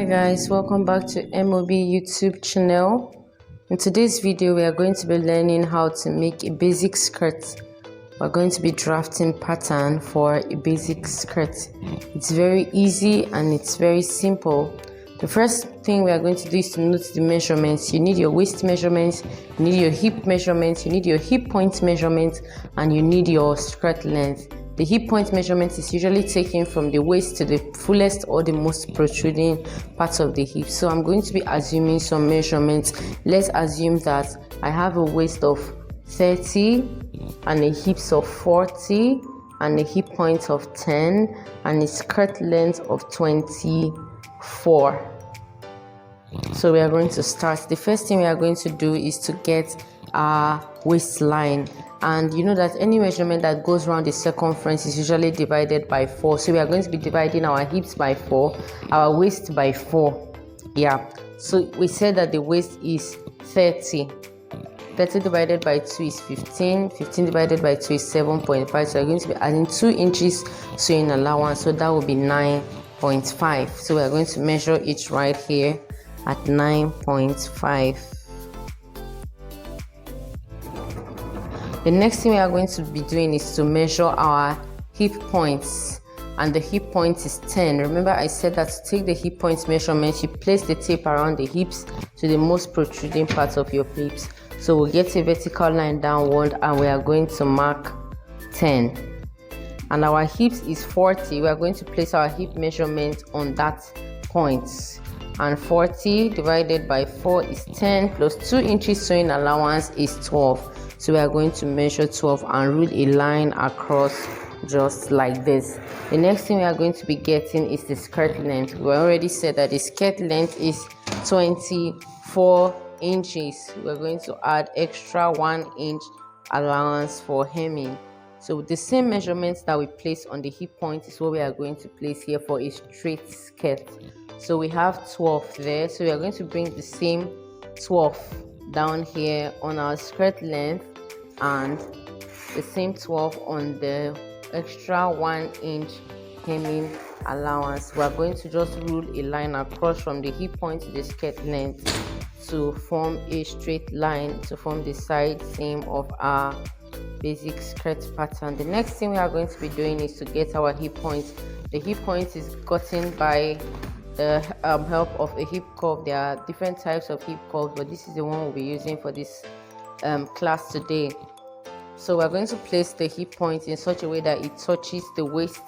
Hi guys, welcome back to MOB YouTube channel. In today's video we are going to be learning how to make a basic skirt. We're going to be drafting pattern for a basic skirt. It's very easy and it's very simple. The first thing we are going to do is to note the measurements. You need your waist measurements, you need your hip measurements, you need your hip point measurements, and you need your skirt length. The hip point measurement is usually taken from the waist to the fullest or the most protruding part of the hip. So I'm going to be assuming some measurements. Let's assume that I have a waist of 30 and a hips of 40 and a hip point of 10 and a skirt length of 24. So we are going to start. The first thing we are going to do is to get our waistline. And you know that any measurement that goes around the circumference is usually divided by 4. So we are going to be dividing our hips by 4, our waist by 4. Yeah. So we said that the waist is 30. 30 divided by 2 is 15. 15 divided by 2 is 7.5. So we're going to be adding 2 inches sewing allowance. So that will be 9.5. So we are going to measure it right here at 9.5. The next thing we are going to be doing is to measure our hip points, and the hip point is 10. Remember I said that to take the hip points measurement, you place the tape around the hips to the most protruding part of your hips. So we'll get a vertical line downward and we are going to mark 10. And our hips is 40. We are going to place our hip measurement on that point. And 40 divided by 4 is 10 plus 2 inches sewing allowance is 12. So we are going to measure 12 and rule a line across just like this. The next thing we are going to be getting is the skirt length. We already said that the skirt length is 24 inches. We're going to add extra 1 inch allowance for hemming. So the same measurements that we place on the hip point is what we are going to place here for a straight skirt. So we have 12 there. So we are going to bring the same 12 down here on our skirt length and the same 12 on the extra 1 inch hemming allowance. We are going to just rule a line across from the hip point to the skirt length to form a straight line to form the side seam of our basic skirt pattern. The next thing we are going to be doing is to get our hip point. The hip point is gotten by the help of a hip curve. There are different types of hip curves, but this is the one we'll be using for this class today. So we're going to place the hip point in such a way that it touches the waist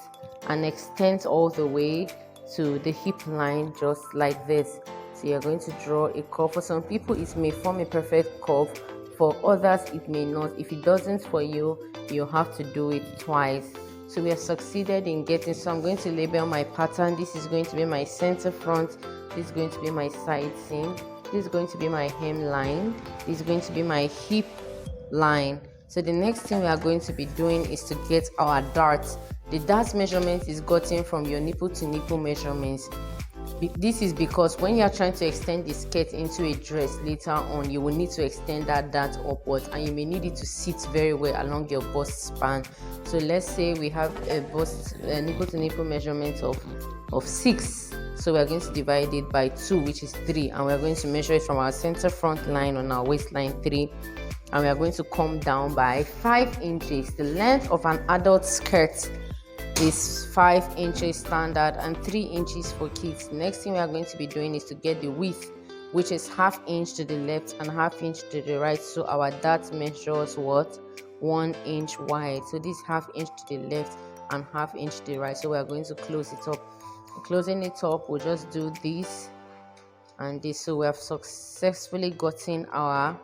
and extends all the way to the hip line, just like this. So you're going to draw a curve. For some people it may form a perfect curve, for others it may not. If it doesn't for you, you have to do it twice. So we have succeeded in getting, so I'm going to label my pattern. This is going to be my center front, this is going to be my side seam, this is going to be my hem line, this is going to be my hip line. So the next thing we are going to be doing is to get our dart. The dart measurement is gotten from your nipple to nipple measurements. This is because when you are trying to extend the skirt into a dress later on, you will need to extend that dart upwards and you may need it to sit very well along your bust span. So let's say we have a bust nipple to nipple measurement of 6. So we are going to divide it by 2, which is 3, and we are going to measure it from our center front line on our waistline 3, and we are going to come down by 5 inches. The length of an adult skirt is 5 inches standard and 3 inches for kids. Next thing we are going to be doing is to get the width, which is ½ inch to the left and ½ inch to the right. So our dart measures what? 1 inch wide. So this ½ inch to the left and ½ inch to the right. So we are going to close it up. Closing it up, we'll just do this and this. So we have successfully gotten our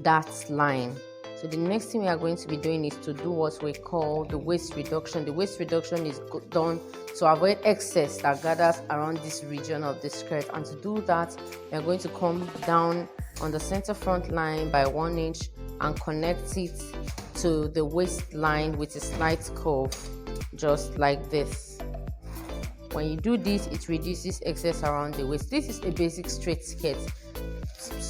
dart line. So the next thing we are going to be doing is to do what we call the waist reduction. The waist reduction is done to avoid excess that gathers around this region of the skirt, and to do that we are going to come down on the center front line by 1 inch and connect it to the waistline with a slight curve, just like this. When you do this, it reduces excess around the waist. This is a basic straight skirt.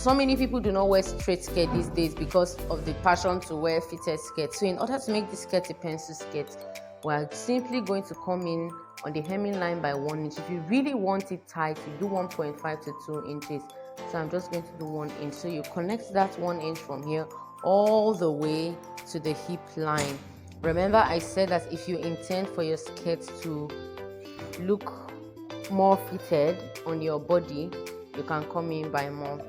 So many people do not wear straight skirt these days because of the passion to wear fitted skirts. So in order to make this skirt a pencil skirt, we are simply going to come in on the hemming line by 1 inch. If you really want it tight, you do 1.5 to 2 inches. So I'm just going to do 1 inch. So you connect that 1 inch from here all the way to the hip line. Remember, I said that if you intend for your skirt to look more fitted on your body, you can come in by more.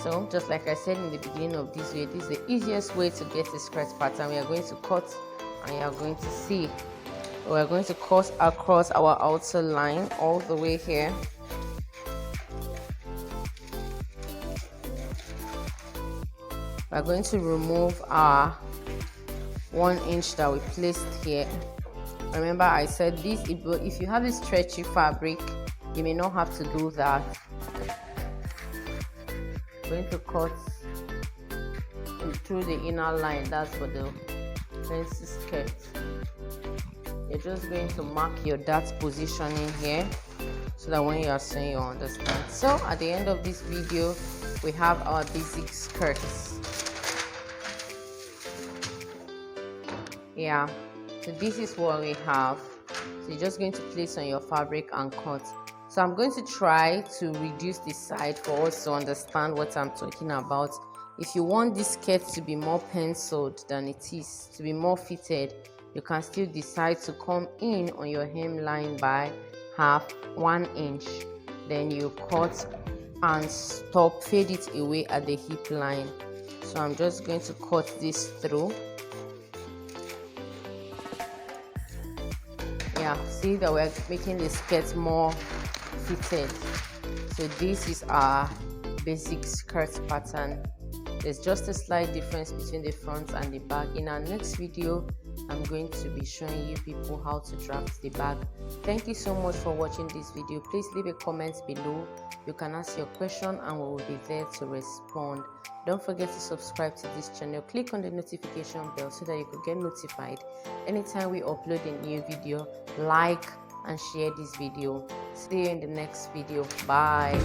So just like I said in the beginning of this video, this is the easiest way to get a skirt pattern. We are going to cut and you are going to see. We are going to cut across our outer line all the way here. We are going to remove our 1 inch that we placed here. Remember, I said this, if you have a stretchy fabric, you may not have to do that. I'm going to cut through the inner line. That's for the fancy skirt. You're just going to mark your dart positioning here so that when you are sewing, you understand. So at the end of this video, we have our basic skirts. Yeah, so this is what we have. So you're just going to place on your fabric and cut. So I'm going to try to reduce the side for us to understand what I'm talking about. If you want this skirt to be more penciled than it is, to be more fitted, you can still decide to come in on your hemline by 1 inch. Then you cut and stop, fade it away at the hip line. So I'm just going to cut this through. Yeah, see that we're making the skirt more fitted. So this is our basic skirt pattern. There's just a slight difference between the front and the back. In our next video, I'm going to be showing you people how to draft the bag. Thank you so much for watching this video. Please leave a comment below. You can ask your question and we will be there to respond. Don't forget to subscribe to this channel. Click on the notification bell so that you could get notified anytime we upload a new video. Like and share this video. See you in the next video. Bye.